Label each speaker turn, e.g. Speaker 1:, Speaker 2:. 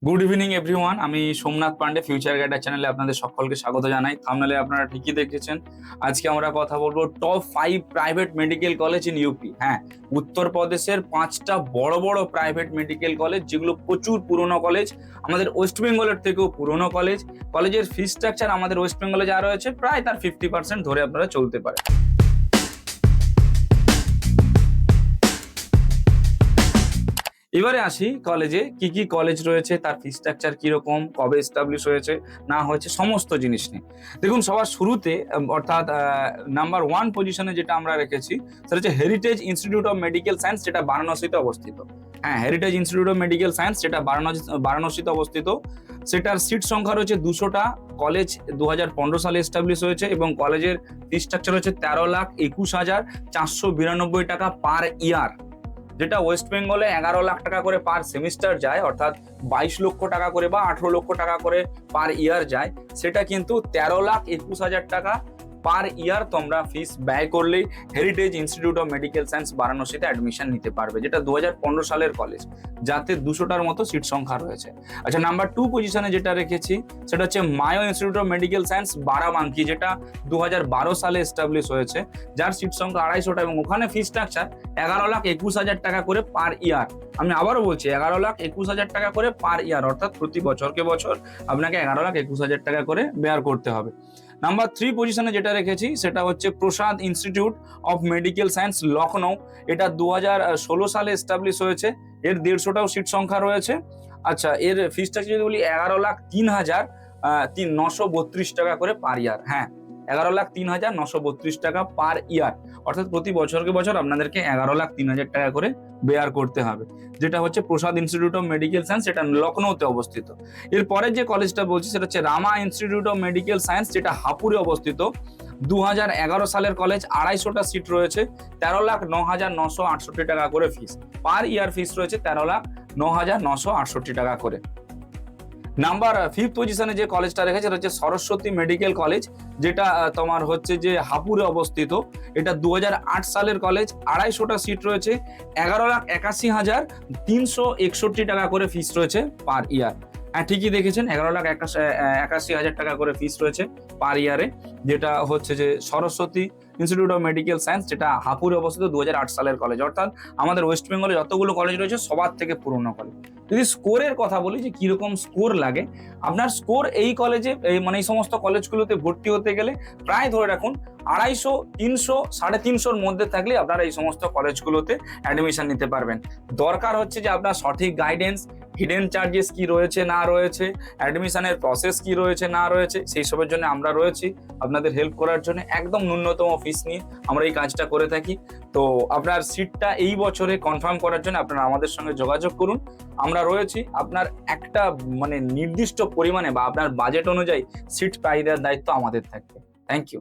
Speaker 1: Good evening everyone. আমি Somnath Pandey, future গাইডার চ্যানেলে আপনাদের সকলকে স্বাগত জানাই। থাম্বনেলে আপনারা ঠিকই দেখেছেন। আজকে আমরা কথা বলবো top 5 private medical college in UP. হ্যাঁ, উত্তরপ্রদেশের 5টা বড় বড় প্রাইভেট মেডিকেল কলেজ, যেগুলো প্রচুর পুরনো কলেজ, আমাদের ওয়েস্ট বেঙ্গলের থেকেও পুরনো কলেজ। কলেজের ফি স্ট্রাকচার আমাদের ওয়েস্ট বেঙ্গলে যা রয়েছে প্রায় তার 50% ধরে আপনারা চলতে পারে। এবারে আসি কলেজে কি কি কলেজ রয়েছে, তার ফি স্ট্রাকচার কিরকম, কবে এস্টাবলিশ হয়েছে না হয়েছে, সমস্ত জিনিস নিয়ে। দেখুন, সবার শুরুতে অর্থাৎ নাম্বার 1 পজিশনে যেটা আমরা রেখেছি সেটা হচ্ছে heritage institute of medical science, যেটা বারাণসীতে অবস্থিত। হ্যাঁ, heritage institute of medical science, যেটা বারাণসীতে অবস্থিত। সেটার সিট সংখ্যা রয়েছে 200টা। কলেজ 2015 সালে এস্টাবলিশ হয়েছে এবং কলেজের ফি স্ট্রাকচার হচ্ছে 13,21,492 টাকা পার ইয়ার, যেটা ওয়েস্ট বেঙ্গলে 11 লাখ টাকা করে পার সেমিস্টার যায়, অর্থাৎ 22 লক্ষ টাকা করে বা 18 লক্ষ টাকা করে পার ইয়ার যায়। সেটা কিন্তু 13,21,000 টাকা পার ইয়ার তোমরা ফিস ব্যয় করলেই heritage institute of medical science বারাণসীতে অ্যাডমিশন নিতে পারবে, যেটা 2015 সালের কলেজ, যাতে 200টার মতো সিট সংখ্যা রয়েছে। আচ্ছা, নাম্বার 2 পজিশনে যেটা রেখেছি সেটা হচ্ছে Mayo institute of medical science Barabanki, যেটা 2012 সালে এস্টাবলিশ হয়েছে, যার সিট সংখ্যা 250টা এবং ওখানে ফি স্ট্রাকচার 11,21,000 টাকা করে পার ইয়ার। আমি আবারও বলছি, 11,21,000 টাকা করে পার ইয়ার, অর্থাৎ প্রতি বছরকে বছর আপনাকে 11,21,000 টাকা করে বেয়ার করতে হবে। নাম্বার 3 পজিশনে যেটা রেখেছি সেটা হচ্ছে Prasad institute of medical science Lucknow, এটা 2016 সালে এস্টাবলিশ হয়েছে। এর 150টাও সিট সংখ্যা রয়েছে। আচ্ছা, এর ফি স্ট্রাকচার যদি বলি 11,03,932 টাকা করে পার ইয়ার। হ্যাঁ, 11,03,932 টাকা পার ইয়ার, অর্থাৎ প্রতি বছরকে বছর আপনাদেরকে 11,03,000 টাকা করে বেয়ার করতে হবে, যেটা হচ্ছে Prasad institute of medical science, এটা লখনৌতে অবস্থিত। এরপরে যে কলেজটা বলছি সেটা হচ্ছে রামা ইনস্টিটিউট অফ মেডিকেল সায়েন্স, যেটা হাপুরে অবস্থিত। 2011 সালের কলেজ, 250টা সিট রয়েছে, 13,09,968 টাকা করে ফিস পার ইয়ার। ফিস রয়েছে 13,09,968 টাকা করে। নাম্বার 5 পজিশনে যে কলেজটা রেখেছে সেটা হচ্ছে সরস্বতী মেডিকেল কলেজ, যেটা তোমার হচ্ছে যে হাপুরে অবস্থিত। এটা 2008 সালের কলেজ, 250টা সিট রয়েছে, 11,81,361 টাকা করে ফিস রয়েছে পার ইয়ার। হ্যাঁ, ঠিকই দেখেছেন, 11,81,000 টাকা করে ফিস রয়েছে পার ইয়ারে, যেটা হচ্ছে যে Saraswati institute of medical science, যেটা হাপুরে অবস্থিত, 2008 সালের কলেজ। অর্থাৎ আমাদের ওয়েস্ট বেঙ্গলে যতগুলো কলেজ রয়েছে সবার থেকে পুরনো কলেজ। যদি স্কোরের কথা বলি যে কিরকম স্কোর লাগে, আপনার স্কোর এই কলেজে মানে এই সমস্ত কলেজগুলোতে ভর্তি হতে গেলে প্রায় ধরে রাখুন 250, 300, 350-র মধ্যে থাকলে আপনারা এই সমস্ত কলেজগুলোতে অ্যাডমিশন নিতে পারবেন। দরকার হচ্ছে যে আপনার সঠিক গাইডেন্স, হিডেন চার্জেস কি রয়েছে না রয়েছে, অ্যাডমিশনের প্রসেস কি রয়েছে না রয়েছে, সেই সবের জন্য আমরা রয়েছি আপনাদের হেল্প করার জন্য। একদম ন্যূনতম ফিস নিয়ে আমরা এই কাজটা করে থাকি। তো আপনার সিটটা এই বছরে কনফার্ম করার জন্য আপনারা আমাদের সঙ্গে যোগাযোগ করুন। আমরা রয়েছি। আপনার একটা মানে নির্দিষ্ট পরিমাণে বা আপনার বাজেট অনুযায়ী সিট পাই দেওয়ার দায়িত্ব আমাদের থাকবে। Thank you.